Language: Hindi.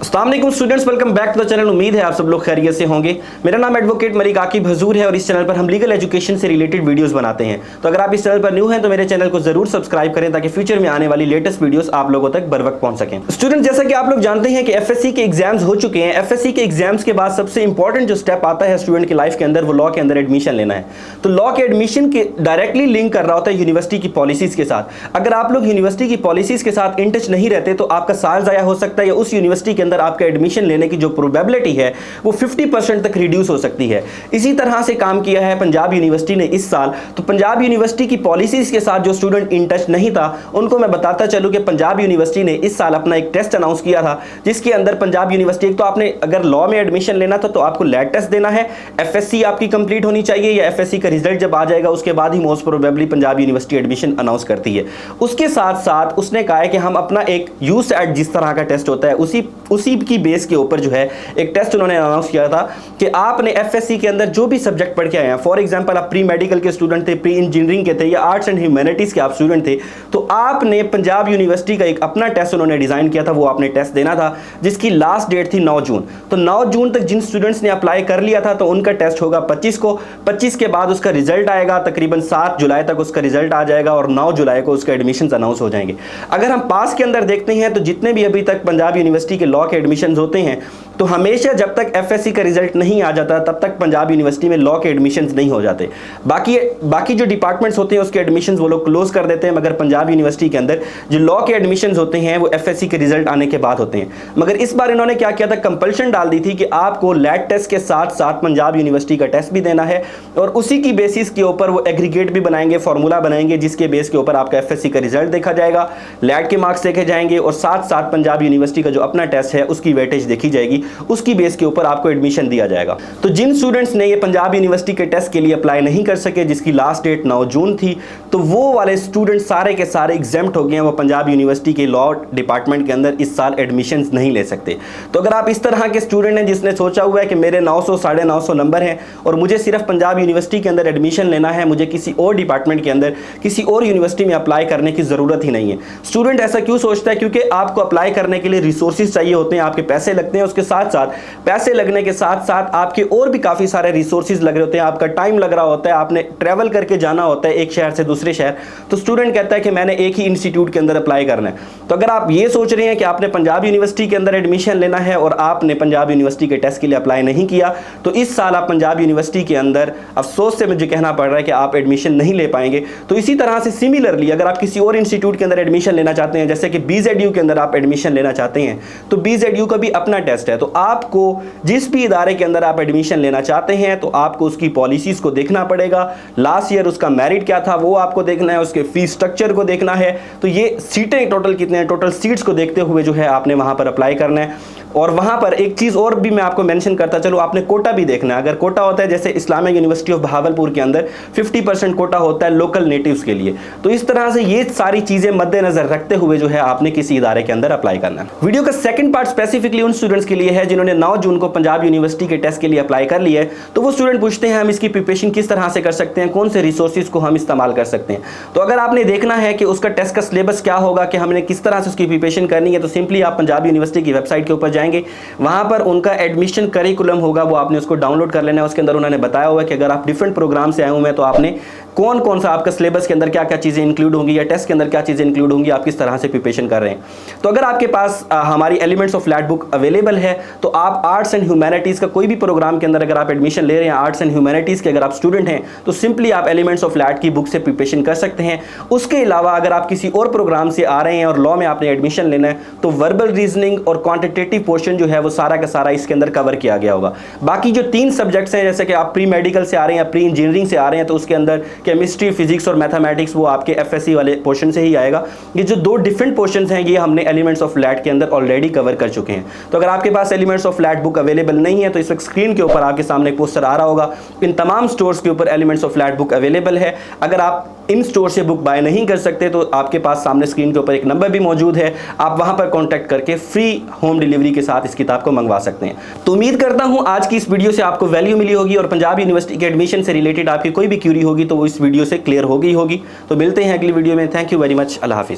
अस्सलाम वालेकुम students, welcome back to the channel. उम्मीद है आप सब लोग खैरियत से होंगे। मेरा नाम एडवोकेट मलिक आकिब हजूर है और इस चैनल पर हम लीगल एजुकेशन से रिलेटेड वीडियोस बनाते हैं। तो अगर आप इस चैनल पर न्यू हैं तो मेरे चैनल को जरूर सब्सक्राइब करें ताकि फ्यूचर में आने वाली लेटेस्ट वीडियोस आप लोगों तक बर वक्त पहुंच सकें। स्टूडेंट, जैसा कि आप लोग जानते हैं कि एफएससी के एग्जाम्स हो चुके हैं। एफएससी के एग्जाम्स के बाद सबसे इंपॉर्टेंट जो स्टेप आता है स्टूडेंट की लाइफ के अंदर, वो लॉ के अंदर एडमिशन लेना है। तो लॉ के एडमिशन के डायरेक्टली लिंक कर रहा होता है यूनिवर्सिटी की पॉलिसीज के साथ। अगर आप लोग यूनिवर्सिटी की पॉलिसीज के साथ इन टच नहीं रहते तो आपका साल जाया हो सकता है या उस यूनिवर्सिटी के अंदर आपका एडमिशन लेने की जो प्रोबेबिलिटी है वो 50% तक रिड्यूस हो सकती है। इसी तरह से काम किया है पंजाब यूनिवर्सिटी ने इस साल। तो पंजाब यूनिवर्सिटी की पॉलिसीज के साथ जो स्टूडेंट इन टच नहीं था उनको मैं बताता चलूं कि पंजाब यूनिवर्सिटी ने इस साल अपना एक टेस्ट अनाउंस किया था, जिसके अंदर पंजाब यूनिवर्सिटी, तो आपने अगर लॉ में एडमिशन लेना था तो आपको लैट टेस्ट देना है, एफएससी आपकी कंप्लीट होनी चाहिए या एफएससी का रिजल्ट जब आ जाएगा उसके बाद ही most probably Punjab university admission announce करती है। उसके साथ साथ उसने कहा है कि हम अपना एक यूसेट जिस तरह का टेस्ट होता है उसी की बेस के ऊपर जो है एक टेस्ट उन्होंने अनाउंस किया था कि आपने एफएससी के अंदर जो भी सब्जेक्ट पढ़ के आए हैं, फॉर एग्जांपल आप प्री मेडिकल के स्टूडेंट थे, प्री इंजीनियरिंग के थे या आर्ट्स एंड ह्यूमैनिटीज के आप स्टूडेंट थे, तो आपने पंजाब यूनिवर्सिटी का एक अपना टेस्ट उन्होंने डिजाइन किया था, वो आपने टेस्ट देना था, जिसकी लास्ट डेट थी 9 जून। तो 9 जून तक जिन स्टूडेंट्स ने अप्लाई कर लिया था तो उनका टेस्ट होगा 25 को। 25 के बाद उसका रिजल्ट आएगा, तकरीबन 7 जुलाई तक उसका रिजल्ट आ जाएगा और 9 जुलाई को उसका एडमिशन अनाउंस हो जाएंगे। अगर हम पास के अंदर देखते हैं तो जितने भी अभी तक पंजाब यूनिवर्सिटी के लॉ के एडमिशन होते हैं तो हमेशा जब तक एफएससी का रिजल्ट नहीं आ जाता तब तक पंजाब यूनिवर्सिटी में लॉ के एडमिशंस नहीं हो जाते। बाकी जो डिपार्टमेंट्स होते हैं उसके एडमिशंस वो लोग क्लोज कर देते हैं, मगर पंजाब यूनिवर्सिटी के अंदर जो लॉ के एडमिशंस होते हैं वो एफएससी के रिजल्ट आने के बाद होते हैं। मगर इस बार इन्होंने क्या किया था, कंपल्शन डाल दी थी कि आपको लैट टेस्ट के साथ साथ पंजाब यूनिवर्सिटी का टेस्ट भी देना है और उसी की बेसिस के ऊपर वो एग्रीगेट भी बनाएंगे, फॉर्मूला बनाएंगे जिसके बेस के ऊपर आपका एफएससी का रिजल्ट देखा जाएगा, लैट के मार्क्स देखे जाएंगे और साथ साथ पंजाब यूनिवर्सिटी का जो अपना टेस्ट है उसकी वेटेज देखी जाएगी, उसकी बेस के ऊपर आपको एडमिशन दिया जाएगा। तो जिन स्टूडेंट्स ने ये पंजाब यूनिवर्सिटी के टेस्ट के लिए अप्लाई नहीं कर सके, जिसकी लास्ट डेट 9 जून थी, तो वो वाले स्टूडेंट सारे के सारे एग्जाम्प्ट हो गए हैं, वो पंजाब यूनिवर्सिटी के लॉ डिपार्टमेंट के अंदर इस साल एडमिशंस नहीं ले सकते। तो अगर आप इस तरह के स्टूडेंट हैं जिसने सोचा हुआ है कि मेरे 900 950 नंबर हैं और मुझे सिर्फ पंजाब यूनिवर्सिटी के अंदर एडमिशन लेना है, मुझे किसी और डिपार्टमेंट के अंदर किसी और यूनिवर्सिटी में अप्लाई करने की जरूरत ही नहीं है। स्टूडेंट ऐसा क्यों सोचता है? क्योंकि आपको अप्लाई करने के लिए रिसोर्सेज चाहिए होते हैं, आपके पैसे लगते हैं, उसके साथ साथ पैसे लगने के साथ साथ आपके और भी काफी सारे रिसोर्सेज लग रहे होते हैं, आपका टाइम लग रहा होता है, आपने ट्रैवल करके जाना होता है एक शहर से दूसरे शहर। तो स्टूडेंट कहता है कि मैंने एक ही इंस्टीट्यूट के अंदर अप्लाई करना है। तो अगर आप ये सोच रहे हैं कि आपने पंजाब यूनिवर्सिटी के अंदर एडमिशन लेना है और आपने पंजाब यूनिवर्सिटी के टेस्ट के लिए अप्लाई नहीं किया, तो इस साल आप पंजाब यूनिवर्सिटी के अंदर अफसोस से मुझे कहना पड़ रहा है कि आप एडमिशन नहीं ले पाएंगे। तो इसी तरह से सिमिलरली अगर आप किसी और इंस्टीट्यूट के अंदर एडमिशन लेना चाहते हैं, जैसे कि BZU के अंदर आप एडमिशन लेना चाहते हैं, तो BZU का भी अपना टेस्ट है। तो आपको जिस भी इदारे के अंदर आप एडमिशन लेना चाहते हैं तो आपको उसकी पॉलिसीज को देखना पड़ेगा, लास्ट ईयर उसका मेरिट क्या था वो आपको देखना है, उसके फीस स्ट्रक्चर को देखना है, तो ये सीटें टोटल कितने हैं, टोटल सीट्स को देखते हुए जो है आपने वहां पर अप्लाई करना है। और वहां पर एक चीज और भी मैं आपको मेंशन करता चलो, आपने कोटा भी देखना है। अगर कोटा होता है जैसे इस्लामिक यूनिवर्सिटी ऑफ भावलपुर के अंदर 50% कोटा होता है लोकल नेटिव्स के लिए, तो इस तरह से ये सारी चीजें मद्देनजर रखते हुए जो है आपने किसी इदारे के अंदर अप्लाई करना है। वीडियो का सेकंड पार्ट स्पेसिफिकली उन स्टूडेंट्स के लिए है जिन्होंने 9 जून को पंजाब यूनिवर्सिटी के टेस्ट के लिए अप्लाई कर लिया है। तो वो स्टूडेंट पूछते हैं हम इसकी प्रिपरेशन किस तरह से कर सकते हैं, कौन से रिसोर्सेज को हम इस्तेमाल कर सकते हैं। तो अगर आपने देखना है कि उसका टेस्ट का सिलेबस क्या होगा, कि हमने किस तरह से उसकी प्रिपरेशन करनी है, तो सिंपली आप पंजाब यूनिवर्सिटी की वेबसाइट के ऊपर जाएंगे, वहां पर उनका एडमिशन करिकुलम होगा, वो आपने उसको डाउनलोड कर लेना है। उसके अंदर उन्होंने बताया हुआ है कि अगर आप डिफरेंट प्रोग्राम से आए हुए हैं तो आपने कौन कौन सा आपका सिलेबस के अंदर क्या क्या चीजें इंक्लूड होंगी या टेस्ट के अंदर क्या चीजें इंक्लूड होंगी, आप किस तरह से प्रिपरेशन कर रहे हैं। तो अगर आपके पास हमारी elements of light book available है तो आप आर्ट्स एंड ह्यूमैनिटीज का कोई भी प्रोग्राम के अंदर अगर आप एडमिशन ले रहे हैं, आर्ट्स एंड ह्यूमैनिटीज के अगर आप स्टूडेंट हैं, तो सिंपली आप एलिमेंट्स ऑफ लैट की बुक से प्रिपरेशन कर सकते हैं। उसके अलावा अगर आप किसी और प्रोग्राम से आ रहे हैं और लॉ में आपने एडमिशन लेना है, तो वर्बल रीजनिंग और क्वांटिटेटिव पोर्शन जो है वो सारा का सारा इसके अंदर कवर किया गया होगा। बाकी जो 3 सब्जेक्ट्स हैं, जैसे कि आप प्री मेडिकल से आ रहे हैं या प्री इंजीनियरिंग से आ रहे हैं, तो उसके अंदर केमिस्ट्री, फिजिक्स और मैथमेटिक्स वो आपके एफएससी वाले पोर्शन से ही आएगा। ये जो 2 डिफरेंट पोर्शंस हैं ये हमने एलिमेंट्स ऑफ लैट के अंदर ऑलरेडी कवर कर चुके हैं। तो अगर आपके पास elements of light book available नहीं है तो इस वक्त स्क्रीन के ऊपर आपके सामने एक पोस्टर आ रहा होगा, इन तमाम स्टोर्स के ऊपर elements of light book available है। अगर आप इन स्टोर से बुक बाय नहीं कर सकते तो आपके पास सामने स्क्रीन के ऊपर एक नंबर भी मौजूद है, आप वहां पर कांटेक्ट करके फ्री होम डिलीवरी के साथ इस किताब को मंगवा सकते हैं। तो उम्मीद करता हूं आज की इस वीडियो से आपको वैल्यू मिली होगी और पंजाब यूनिवर्सिटी के एडमिशन से रिलेटेड आपकी कोई भी क्यूरी होगी तो वो इस वीडियो से क्लियर हो गई होगी। तो मिलते हैं अगली वीडियो में। Thank you very much. Allah Hafiz.